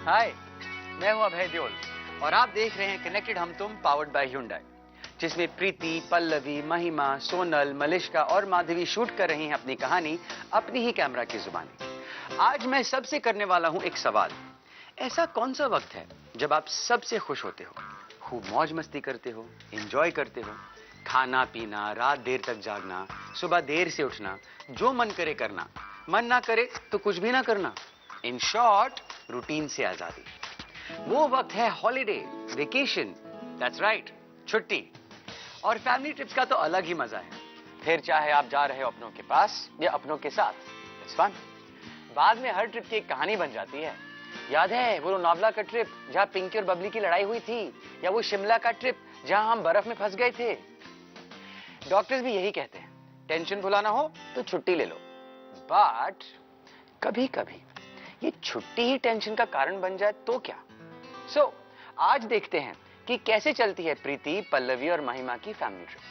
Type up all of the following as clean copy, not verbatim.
हाय, मैं हूं अभय देओल और आप देख रहे हैं कनेक्टेड हम तुम पावर्ड बाय Hyundai, जिसमें प्रीति, पल्लवी, महिमा, सोनल, मलिष्का और माधवी शूट कर रही हैं अपनी कहानी अपनी ही कैमरा की जुबानी। आज मैं सबसे करने वाला हूं एक सवाल। ऐसा कौन सा वक्त है जब आप सबसे खुश होते हो, खूब मौज मस्ती करते हो, एंजॉय करते हो, खाना पीना, रात देर तक जागना, सुबह देर से उठना, जो मन करे करना, मन ना करे तो कुछ भी ना करना। इन शॉर्ट, रूटीन से आजादी। वो वक्त है हॉलिडे, वेकेशन, दैट्स राइट, छुट्टी। और फैमिली ट्रिप्स का तो अलग ही मजा है। फिर चाहे आप जा रहे हो अपनों के पास या अपनों के साथ, इट्स फन। बाद में हर ट्रिप की एक कहानी बन जाती है। याद है वो लोनावला का ट्रिप जहां पिंकी और बबली की लड़ाई हुई थी, या वो शिमला का ट्रिप जहां हम बर्फ में फंस गए थे। डॉक्टर्स भी यही कहते हैं, टेंशन भुलाना हो तो छुट्टी ले लो। बट कभी कभी ये छुट्टी ही टेंशन का कारण बन जाए तो क्या? सो आज देखते हैं कि कैसे चलती है प्रीति, पल्लवी और महिमा की फैमिली ट्रिप।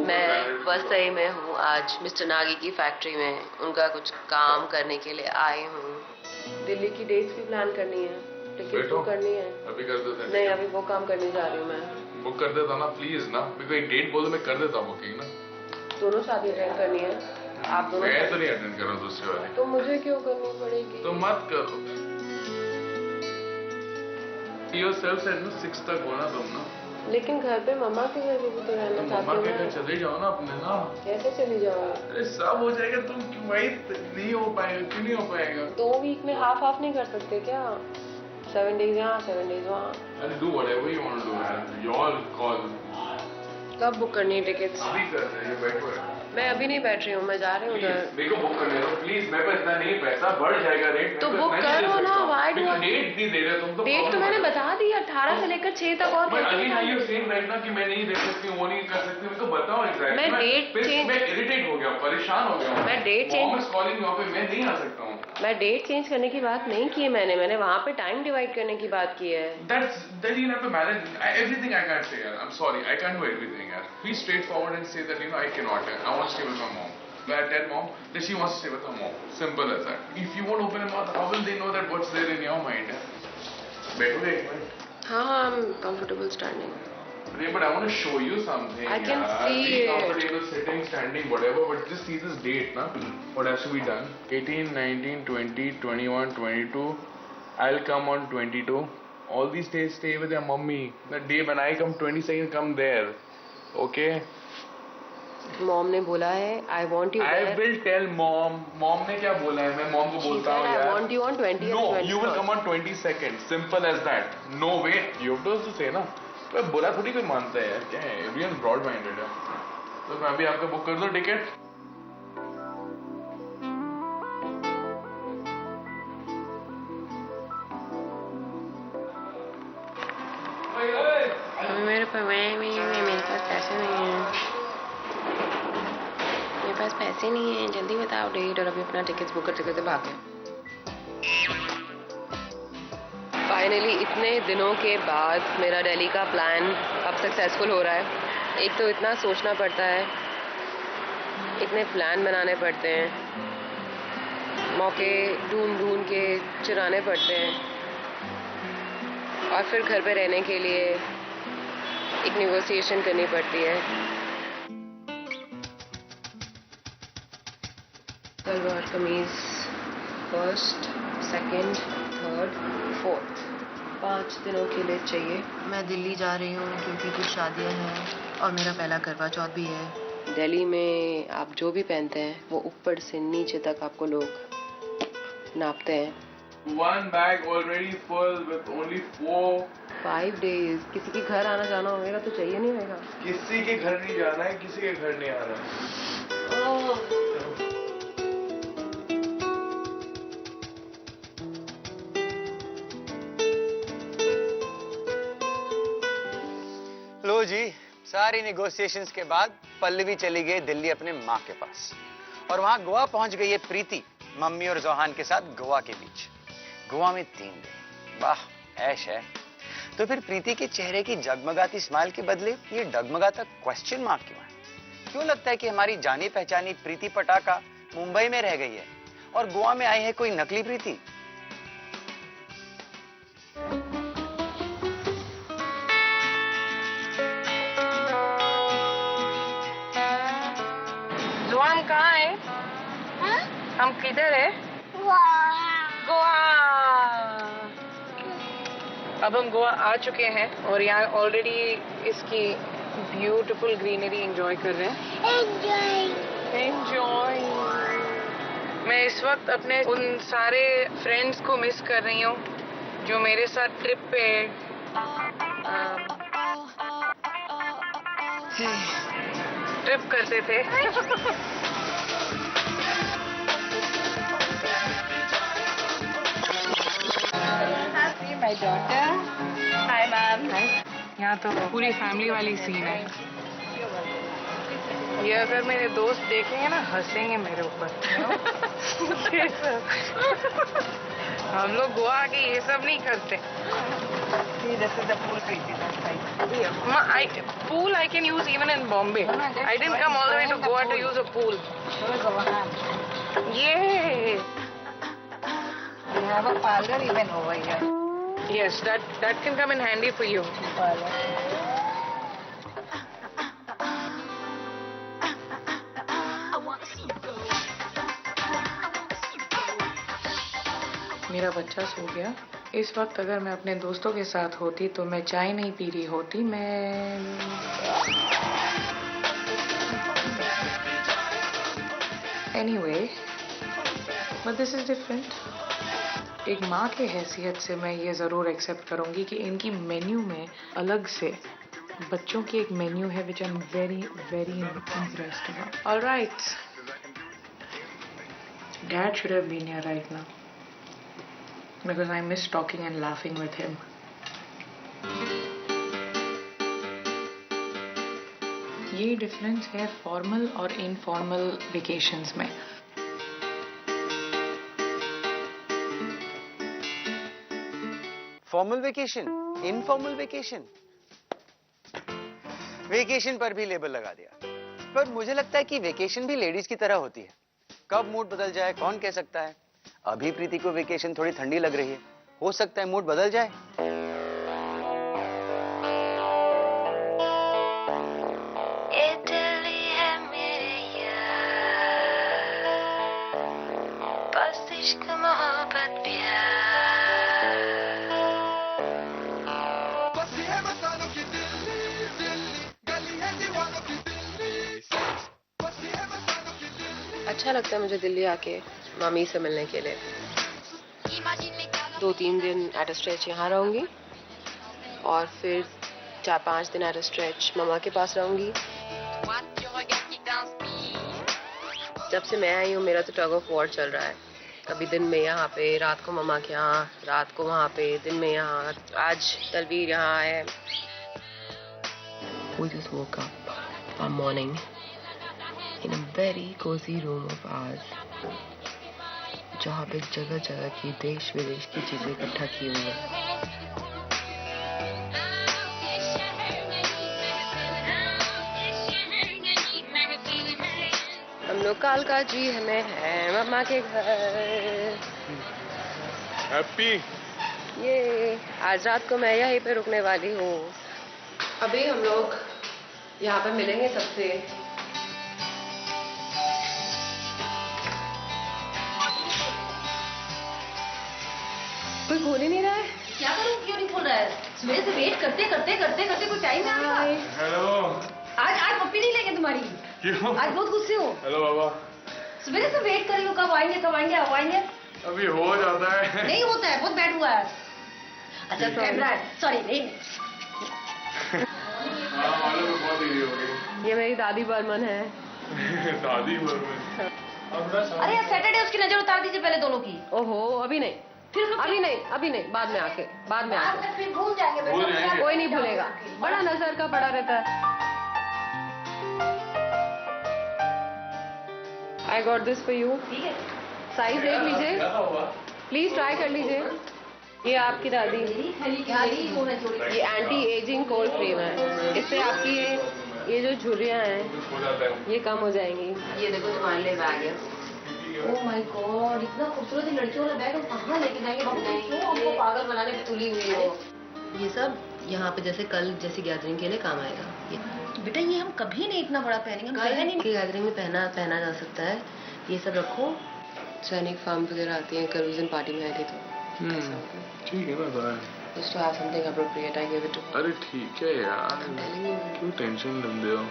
मैं वसई में हूँ आज मिस्टर नागी की फैक्ट्री में उनका कुछ काम करने के लिए आई हूँ। दिल्ली की डेट्स भी प्लान करनी है, टिकट बुक करनी है। अभी कर देते हैं? नहीं, अभी वो काम करने जा रही हूँ मैं। बुक कर देता ना प्लीज ना, मेरे एक डेट बोल दो, मैं कर देता हूँ बुकिंग ना। दोनों शादी अटेंड करनी है आप दोनों? मैं तो नहीं अटेंड कर रहा हूँ दूसरी वाली। तो मुझे क्यों करनी पड़ेगी? तो मत करो। योरसेल्फ सेड ना 6 तक होना तुम ना। लेकिन घर पे मम्मा के घर भी तो रहना चाहती हूँ। मम्मा के घर चले जाओ ना अपने ना। कैसे चली जाओ? अरे सब हो जाएगा, तुम क्यों भाई नहीं हो पाएगा? क्यों नहीं हो पाएगा? 2 वीक में हाफ नहीं कर सकते क्या? 7 डेज यहाँ 7 डेज वहाँ। अरे do whatever you want to do man. Your call. कब बुक करनी है टिकट्स? अभी कर रहे हैं, बैठो। मैं अभी नहीं बैठ रही हूँ, मैं जा रही हूँ उधर। मेरे को बुक करने दो प्लीज, मेरे पास इतना नहीं पैसा, बढ़ जाएगा रेट। तो बुक करो ना, वाई डू? डेट नहीं दे रहे तुम तो। डेट तो मैंने बता दी, 18 से लेकर 6 तक। और मैं again I you saying right ना कि मैं नहीं दे सकती हूँ, वो नहीं कर सकती, मेरे को बताओ एग्जैक्ट। मैं डेट चेंज, मैं इरिटेट हो गया, परेशान हो गया। मैं डेट चेंज, कॉलिंग वहाँ पे मैं नहीं आ सकता हूँ। मैं डेट चेंज करने की बात नहीं की है मैंने वहाँ पे टाइम डिवाइड करने की बात की है। That you have to manage everything. I can't say yaar. I'm sorry, I can't do everything yaar. Be straightforward and say that I cannot. I want to stay with my mom. I tell mom that she wants to stay with her mom. Simple as that. If you won't open your mouth, how will they know that what's there in your mind? बैठोगे एक minute? हाँ, I'm comfortable standing. But I want to show you something. I can see Be it. comfortable sitting, standing, whatever. But just see this date, na? What has to be done? 18, 19, 20, 21, 22. I'll come on 22. All these days stay with your mummy. The day when I come 22nd, come there. Okay? Mom ने बोला है I want you there. I will tell mom. Mom ने क्या बोला है? मैं mom को बोलता हूँ यार. I want you on 20th. No, you will come on 22nd. Simple as that. No way. You have to also say ना. तो बुरा थोड़ी कोई मानता है यार. क्या है? Everyone broad minded है. तो मैं भी आपका बुक कर दूँ टिकट? मेरे पास पैसे नहीं है। मेरे पास पैसे नहीं है, जल्दी बताओ डेट। और अभी अपना टिकट्स बुक करते करते भाग गए। फाइनली इतने दिनों के बाद मेरा दिल्ली का प्लान अब सक्सेसफुल हो रहा है। एक तो इतना सोचना पड़ता है, इतने प्लान बनाने पड़ते हैं, मौके ढूंढ के चुराने पड़ते हैं, और फिर घर पे रहने के लिए एक नेगोशिएशन करनी पड़ती है। Salwar kameez 1st, 2nd, 3rd, 4th 5 दिनों के लिए चाहिए। मैं दिल्ली जा रही हूँ क्योंकि कुछ शादियाँ हैं और मेरा पहला करवा चौथ भी है। दिल्ली में आप जो भी पहनते हैं वो ऊपर से नीचे तक आपको लोग नापते हैं। 1 bag already full with only 5 days। किसी के घर आना जाना होगा तो चाहिए नहीं होगा? किसी के घर नहीं जाना है, किसी के घर नहीं आना है। लो जी, सारी नेगोशिएशंस के बाद पल्लवी चली गई दिल्ली अपने माँ के पास, और वहां गोवा पहुंच गई है प्रीति मम्मी और जोहान के साथ गोवा के बीच। गोवा में 3 दिन, वाह ऐश है। तो फिर प्रीति के चेहरे की जगमगाती स्माइल के बदले ये डगमगाता क्वेश्चन मार्क क्यों है? क्यों लगता है कि हमारी जानी पहचानी प्रीति पटाका मुंबई में रह गई है और गोवा में आई है कोई नकली प्रीति? हम कहाँ है? हम किधर है? गोवा। अब हम गोवा आ चुके हैं और यहाँ ऑलरेडी इसकी ब्यूटीफुल ग्रीनरी एंजॉय कर रहे हैं। एंजॉय। मैं इस वक्त अपने उन सारे फ्रेंड्स को मिस कर रही हूँ जो मेरे साथ ट्रिप पे ट्रिप करते थे। My daughter. Hi, ma'am. यहाँ तो पूरी फैमिली वाली सीन है। ये अगर मेरे दोस्त देखेंगे ना हंसेंगे मेरे ऊपर। हम लोग गोवा आके ये सब नहीं करते। This is the pool, Preeti. Pool I can use even in Bombay. I didn't come all the way to Goa to use a pool. Yeah. We have a parlor even over here. Yes, that can come in handy for you. मेरा बच्चा सो गया। इस वक्त अगर मैं अपने दोस्तों के साथ होती तो मैं चाय नहीं पी रही होती, मैं anyway, but this is different. एक माँ के हैसियत से मैं ये ज़रूर एक्सेप्ट करूँगी कि इनकी मेन्यू में अलग से बच्चों की एक मेन्यू है which I'm very very impressed about. All right. Dad should have been here right now because I miss talking and laughing with him. ये डिफरेंस है फॉर्मल और इनफॉर्मल वेकेशंस में। Formal vacation, informal vacation, vacation पर भी label लगा दिया। पर मुझे लगता है कि वेकेशन भी लेडीज की तरह होती है। कब मूड बदल जाए कौन कह सकता है। अभी प्रीति को वेकेशन थोड़ी ठंडी लग रही है, हो सकता है मूड बदल जाए। अच्छा लगता है मुझे दिल्ली आके मामी से मिलने के लिए। 2-3 दिन एट अ स्ट्रेच यहाँ रहूँगी और फिर 4-5 दिन एट अ स्ट्रेच मामा के पास रहूँगी। जब से मैं आई हूँ मेरा तो टग ऑफ वॉर चल रहा है। कभी दिन में यहाँ पे, रात को मामा के यहाँ, रात को वहाँ पे, दिन में यहाँ। आज तलवीर यहाँ है। We just woke up one morning in a very cozy room of ours, जहाँ पे जगह जगह की देश विदेश की चीजें इकट्ठा की हुई है। हम लोग कालका जी में हैं मम्मा के घर। हैप्पी। ये आज रात को मैं यहीं पे रुकने वाली हूँ। अभी हम लोग यहाँ पे मिलेंगे सबसे। कोई खोल ही नहीं रहा है। क्या करूं, क्यों नहीं खोल रहा है? सुबह से वेट करते कोई टाइम नहीं आ रहा। हेलो। आज पप्पी नहीं लेंगे तुम्हारी। क्यों? आज बहुत गुस्से हो। हेलो बाबा। सुबह से वेट कर रही हूँ, कब आएंगे। अभी हो जाता है। नहीं होता है, बहुत बैड हुआ है। अच्छा कैमरा है, सॉरी नहीं। हाँ मालूम है, बहुत देरी हो गई। ये मेरी दादी बर्मन है। दादी बर्मन। अरे सैटरडे उसकी नजर उतार दीजिए पहले दोनों की। ओहो अभी नहीं, अभी नहीं, बाद में आके। फिर भूल जाएंगे। कोई नहीं भूलेगा, बड़ा नजर का पड़ा रहता है। I got this for you. ठीक है। साइज देख लीजिए, प्लीज ट्राई कर लीजिए। ये आपकी दादी, ये एंटी एजिंग कोल्ड क्रीम है। इससे आपकी ये जो झुर्रियाँ हैं ये कम हो जाएंगी। ये देखो तुम्हारे लिए बैग है। ओह माय गॉड, इतना खूबसूरत लड़कियों वाला बैग हम कहाँ लेके जाएंगे? बाबू क्यों हमको पागल बनाने पे तुली हुई हो? ये सब यहाँ पे जैसे कल जैसी गैदरिंग के लिए काम आएगा। ये बेटा ये हम कभी नहीं इतना बड़ा पहनेंगे, हम पहने नहीं। गैदरिंग में पहना जा सकता है। ये सब रखो। सैनिक फार्म वगैरह आती हैं, कल उस दिन पार्टी में आई थी तो ठीक है ना भाई। just to have something appropriate I gave it to her. अरे ठीक है यार, क्यों टेंशन लेते हो?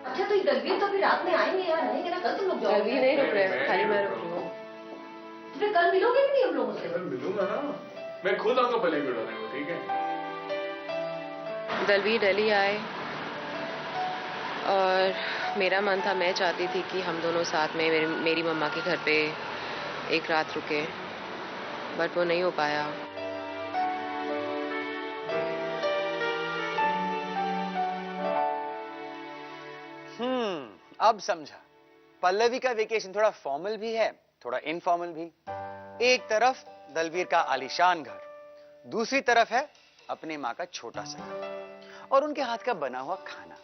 अच्छा तो ये दलवीर तो अभी रात में आएंगे यार, रहेंगे ना? कल तुम लोग जाओगे? अभी नहीं रुक रहे, खाली मैं रुक रही हूँ। तो फिर कल मिलोगे भी नहीं हम लोगों से? मिलूंगा ना, मैं खुद आऊंगा पहले भिड़ाने को, ठीक है? दलवीर दिल्ली आए और मेरा मन था, मैं चाहती थी कि हम दोनों साथ में मेरी मम्मा के घर पे एक रात रुके, बट वो नहीं हो पाया। अब समझा। पल्लवी का वेकेशन थोड़ा फॉर्मल भी है, थोड़ा इनफॉर्मल भी। एक तरफ दलवीर का आलीशान घर, दूसरी तरफ है अपने माँ का छोटा सा घर और उनके हाथ का बना हुआ खाना।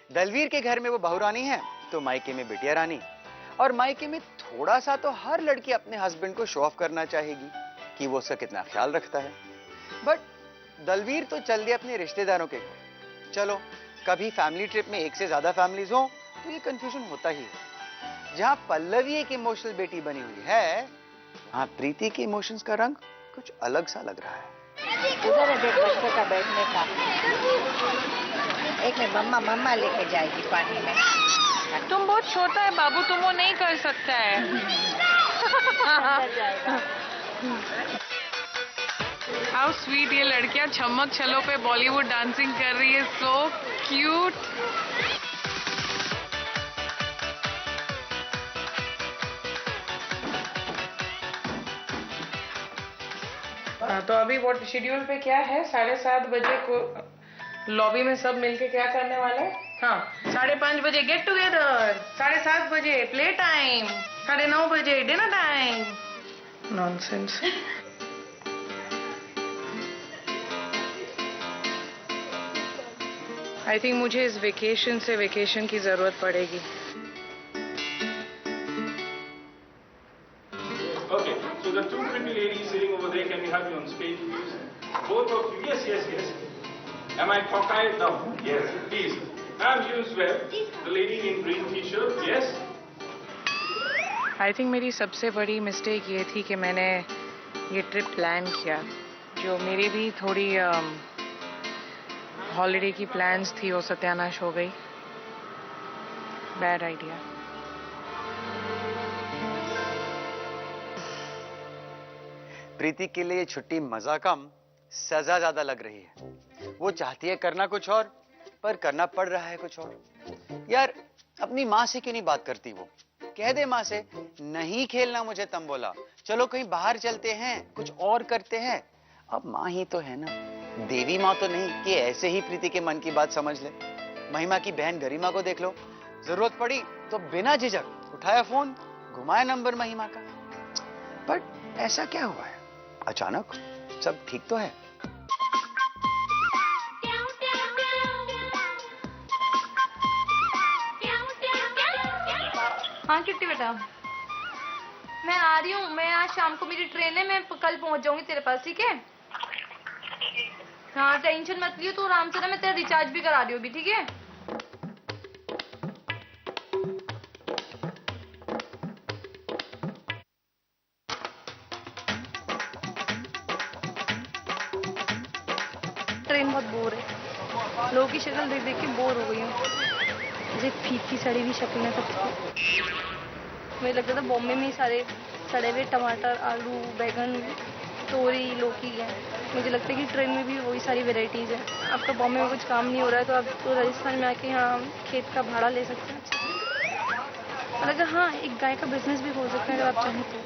दलवीर के घर में वो बहुरानी है तो मायके में बिटिया रानी, और मायके में थोड़ा सा तो हर लड़की अपने हस्बैंड को शो ऑफ करना चाहेगी कि वो उसका कितना ख्याल रखता है। बट दलवीर तो चल दिया अपने रिश्तेदारों के घर। चलो कभी फैमिली ट्रिप में एक से ज्यादा फैमिलीज हो तो ये कंफ्यूजन होता ही है। जहां पल्लवी एक इमोशनल बेटी बनी हुई है, वहां प्रीति के इमोशंस का रंग कुछ अलग सा लग रहा है। उधर है देख बच्चे का बैठने का। एक में मम्मा लेके जाएगी पानी में। तुम बहुत छोटा है बाबू, तुम वो नहीं कर सकता है। हाउ स्वीट, ये लड़कियां छमक छलों पे बॉलीवुड डांसिंग कर रही है, सो क्यूट। हाँ तो अभी वो शेड्यूल पे क्या है? 7:30 बजे को लॉबी में सब मिलके क्या करने वाले? हाँ 5:30 बजे गेट टुगेदर, 7:30 बजे प्ले टाइम, 9:30 बजे dinner time. Nonsense. I think मुझे इस वेकेशन से वेकेशन की जरूरत पड़ेगी। Okay, so the two pretty ladies sitting over there, can we have you on stage, please? Both of you, yes. Am I cockeyed now? Yes, please. Ma'am, you as well. The lady in green t-shirt, yes? I think मेरी सबसे बड़ी mistake ये थी कि मैंने ये trip plan किया, जो मेरी भी थोड़ी हॉलिडे की प्लान्स थी वो सत्यानाश हो गई। Bad idea. प्रीति के लिए छुट्टी मजा कम सजा ज्यादा लग रही है। वो चाहती है करना कुछ और, पर करना पड़ रहा है कुछ और। यार अपनी माँ से क्यों नहीं बात करती? वो कह दे माँ से, नहीं खेलना मुझे तंबोला, चलो कहीं बाहर चलते हैं, कुछ और करते हैं। अब माँ ही तो है ना, देवी माँ तो नहीं कि ऐसे ही प्रीति के मन की बात समझ ले। महिमा की बहन गरिमा को देख लो, जरूरत पड़ी तो बिना झिझक उठाया फोन, घुमाया नंबर महिमा का। बट ऐसा क्या हुआ है अचानक? सब ठीक तो है? हाँ किट्टी बेटा, मैं आ रही हूँ। मैं आज शाम को मेरी ट्रेन है, मैं कल पहुँच जाऊंगी तेरे पास, ठीक है? हाँ टेंशन मत लियो, तू आराम से ना, मैं तेरा रिचार्ज भी करा रही हूँ अभी, ठीक है? ट्रेन बहुत बोर है, लोगों की शक्ल देख देख के बोर हो गई हूँ। मुझे फीकी सड़ी हुई शक्ल है सबकी। मुझे लगता था बॉम्बे में ही सारे सड़े हुए टमाटर, आलू, बैगन, तोरी, लौकी है। मुझे लगता है कि ट्रेन में भी वही सारी वेराइटीज़ हैं। अब तो बॉम्बे में कुछ काम नहीं हो रहा है तो अब तो राजस्थान में आके यहाँ खेत का भाड़ा ले सकते हैं। और अगर हाँ, एक गाय का बिजनेस भी खोल सकते हैं अगर आप चाहें तो।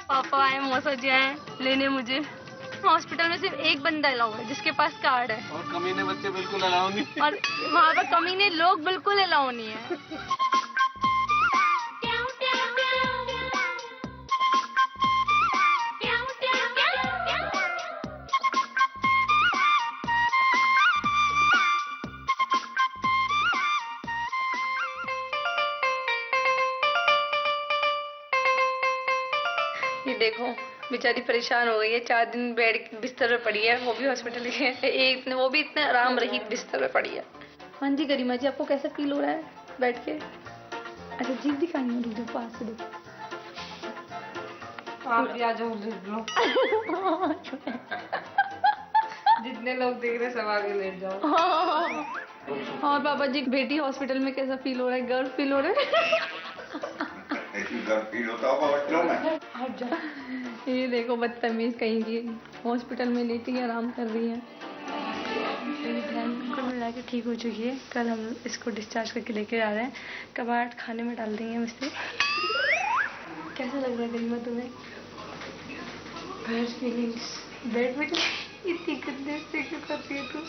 पापा आए, मौसा जी आए लेने मुझे। हॉस्पिटल में सिर्फ एक बंदा अलाउ है जिसके पास कार्ड है, और कमीने बच्चे बिल्कुल अलाउ नहीं। और वहाँ पर कमीने लोग बिल्कुल अलाउ नहीं है। ये देखो बेचारी परेशान हो गई है, 4 दिन बेड बिस्तर पे पड़ी है, वो भी हॉस्पिटल के वो भी इतने आराम रही बिस्तर पे पड़ी है। हाँ जी गरिमा जी, आपको कैसा फील हो रहा है बैठ के? अच्छा जीभ दिखानी है, रुक जाओ पास से देखो। आप भी आ जाओ लेट लो। जितने लोग देख रहे सब आगे लेट जाओ। और पापा जी बेटी हॉस्पिटल में कैसा फील हो रहा है? गर्व फील हो रहा है? फील होता होगा बच्चों में। हट जा। ये देखो बदतमीज कहीं की, हॉस्पिटल में लेटी है, आराम कर रही है। बिल्कुल मिला के ठीक हो चुकी है। कल हम इसको डिस्चार्ज करके लेके जा रहे हैं, कबाड़ खाने में डाल देंगे हम इसे। कैसा लग रहा है गरिमा तुम्हें? बेड फीलिंग्स, बेड में इतनी गंदे से क्यों करती है तू?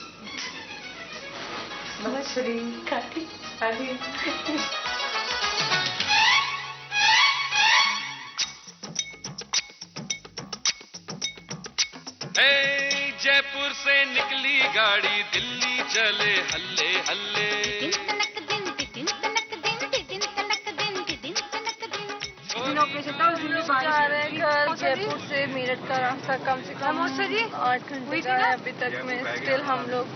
मछली खाती जयपुर से निकली गाड़ी, दिल्ली चले हल्ले हल्ले। जा रहे हैं घर जयपुर से मेरठ का रास्ता कम से कम 8 घंटे का है। अभी तक में स्टिल हम लोग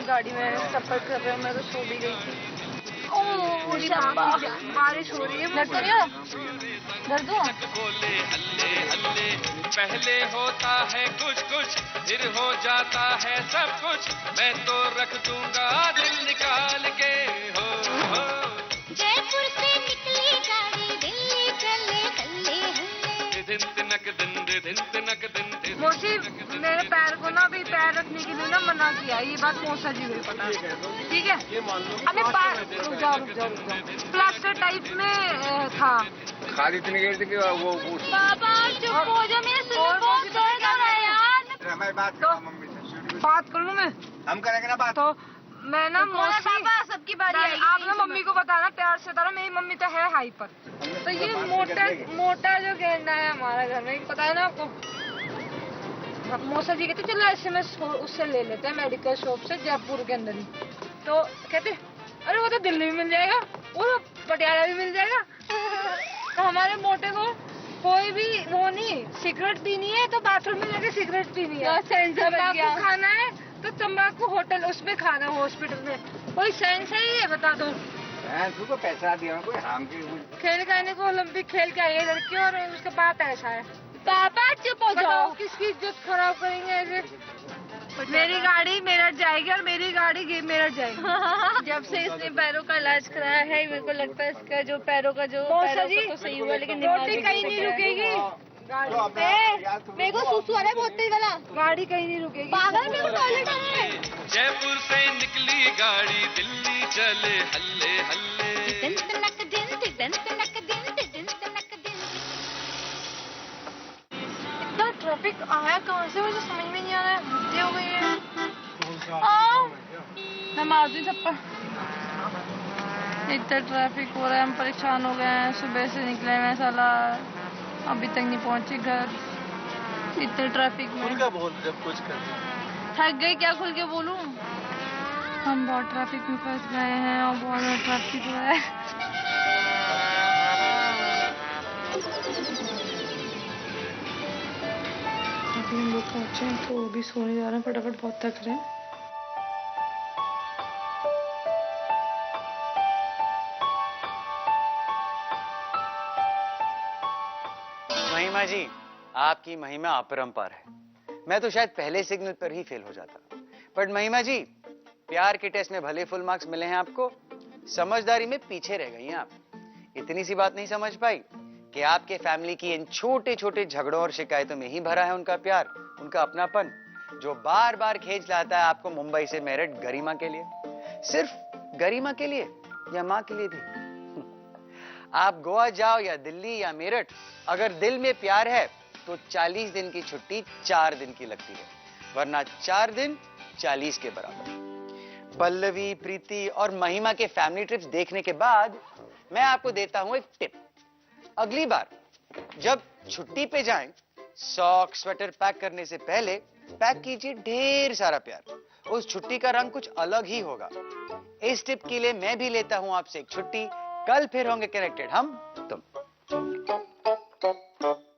गाड़ी में सफर कर रहे हैं। मैं तो सो भी गई थी। बारिश हो रही है। डर तो नहीं हो? डर दो? बोले हल्ले हल्ले, पहले होता है कुछ कुछ, फिर हो जाता है सब कुछ। मैं तो रख दूंगा दिल निकाल के। हो जयपुर से निकली गाड़ी, दिल्ली चले हल्ले हल्ले। दिन तिनक दिन दिन तिनक दिन। मौसी मेरे पैर को ना अभी पैर रखने के लिए ना मना किया। ये बात मौसा जी को पता है, ठीक है? हमें रुक जाओ प्लास्टर टाइप में था। खाली इतनी देर थी वो पापा चुप हो जा, मेरे सिर में बहुत दर्द हो रहा है यार। मैं बात करूं मम्मी से। बात कर लूं मैं? हम करेंगे ना बात। तो मैं ना मौसी पापा सबकी बारी आएगी। आप ना मम्मी को बताना प्यार से बताना, मेरी मम्मी तो है हाइपर। तो ये मोटा जो गेंडा है हमारा घर में, पता है ना आपको? मौसा जी कहते चलो SMS उससे ले लेते हैं मेडिकल शॉप से जयपुर के अंदर ही। तो कहते अरे वो तो दिल्ली भी मिल जाएगा, वो तो पटियाला भी मिल जाएगा। तो हमारे मोटे को कोई भी वो नहीं, सिगरेट पीनी है तो बाथरूम में जाके सिगरेट पीनी है। तम्बाकू खाना है तो तम्बाकू होटल उसमें खाना है, हॉस्पिटल में। कोई सेंस है ये बता दो? को पैसा दिया कोई हम के खेल खाने को ओलंपिक खेल के आई है लड़की और उसका बात ऐसा है। पापा चुप हो जाओ। किसकी इज्जत खराब करेंगे ऐसे? मेरी गाड़ी मेरठ जाएगी और मेरी गाड़ी मेरठ जाएगी। जब से इसने पैरों का इलाज कराया है मेरे को लगता है इसका जो पैरों का जो तो सही हुआ, लेकिन गाड़ी कहीं नहीं रुकेगी। मेरे को सुसु आ रहा है बहुत तेज वाला। गाड़ी कहीं नहीं रुकेगी। पागल, मेरे को टॉयलेट आना है। जयपुर से निकली गाड़ी, दिल्ली चले हल्ले हल्ले। दिन तनक दिन दिन तनक दिन तनक दिन। इतना ट्रैफिक आया कहाँ से मुझे समझ में नहीं आ रहा है। हफ्ते हो गई है। मैं मार दूँ थप्पड़। इतना ट्रैफिक हो रहा है, हम परेशान हो गए हैं। सुबह से निकले हैं साला, अभी तक नहीं पहुंचे घर। इतने ट्रैफिक में बोल जब कुछ कर थक गई, क्या खुल के बोलूं? हम बहुत ट्रैफिक में फंस गए हैं और बहुत ज़्यादा ट्रैफिक हो रहा है। अभी हम लोग पहुंचे हैं तो अभी सोने जा रहे हैं, फटाफट बहुत थक रहे हैं। महिमा जी, आपकी महिमा अपरंपार है। मैं तो शायद पहले सिग्नल पर ही फेल हो जाता। बट महिमा जी, प्यार के टेस्ट में भले फुल मार्क्स मिले हैं आपको, समझदारी में पीछे रह गई हैं आप। इतनी सी बात नहीं समझ पाई कि आपके फैमिली की इन छोटे छोटे झगड़ों और शिकायतों में ही भरा है उनका प्यार, उनका अपनापन, जो बार बार खींच लाता है आपको मुंबई से मेरठ गरिमा के लिए। सिर्फ गरिमा के लिए या माँ के लिए भी? आप गोवा जाओ या दिल्ली या मेरठ, अगर दिल में प्यार है तो 40 दिन की छुट्टी 4 दिन की लगती है, वरना 4 दिन 40 के बराबर। पल्लवी, प्रीति और महिमा के फैमिली ट्रिप्स देखने के बाद मैं आपको देता हूं एक टिप। अगली बार जब छुट्टी पे जाएं, सॉक स्वेटर पैक करने से पहले पैक कीजिए ढेर सारा प्यार। उस छुट्टी का रंग कुछ अलग ही होगा। इस टिप के लिए मैं भी लेता हूं आपसे एक छुट्टी। कल फिर होंगे कनेक्टेड हम तुम।